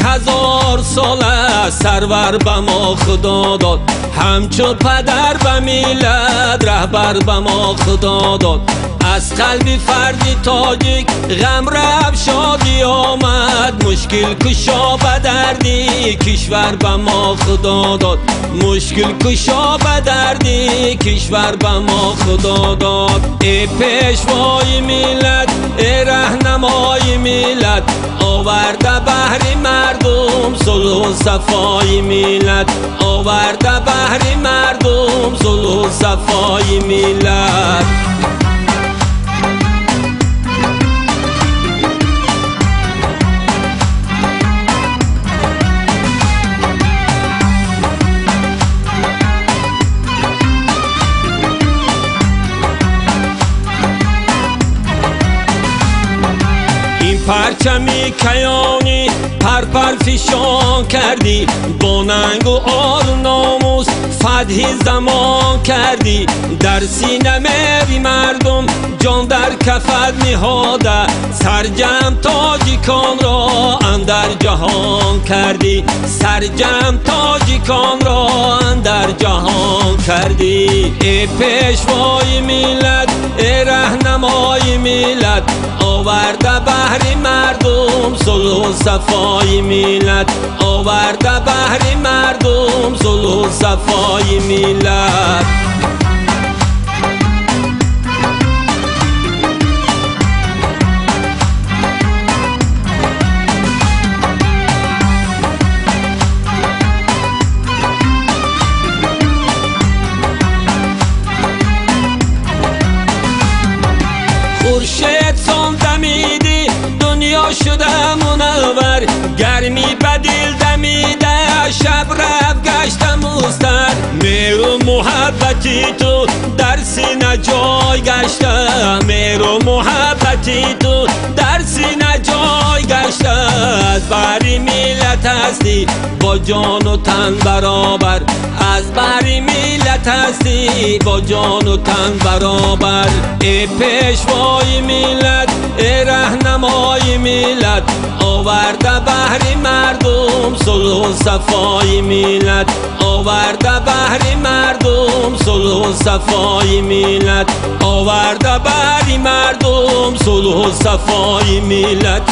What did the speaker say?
1000 سال است سرور به ما خدا داد، همچو پدر به میلاد رهبر به ما خدا داد. از قلب فردی تاجیک غم رفت شادی آمد، مشکل کشا به دردی کشور به ما خدا داد، مشکل کشا به دردی کشور به ما خدا داد. ای پیشوای میلاد، ای رهنمای میلاد، آورده بهر مردم صلح و صفای میلاد، آورده بهر مردم صلح و صفای میلاد. پرچمی کیانی پر فشان کردی، با ننگ و آر و ناموس فتح زمان کردی. در سینه بی مردم جان در کفت نهاده، سرجم تاجیکان را اندر جهان کردی، سرجم تاجیکان را اندر جهان کردی. ای پیشوای میلاد، ای رهنمای میلاد، آورده بهر مردم صلح و صفای میلاد، آورده بهر مردم صلح و صفای میلاد. خورشید سان دمیدی دنیا شده منور، گرمی به دل دمیده شب رفت گشته مستر. مهر و محبتی تو در سینه جای گشته، مهر و محبتی تو در سینه جای گشته. از بری میلت هستی با جان و تن برابر، از بری میلت هستی با جان و تن برابر. ای پیشوای میلاد، ای رهنمای میلاد، آورده بهر مردم صلح و صفای میلاد، آورده بهر مردم صلح و صفای میلاد، آورده بهر مردم صلح و صفای میلاد.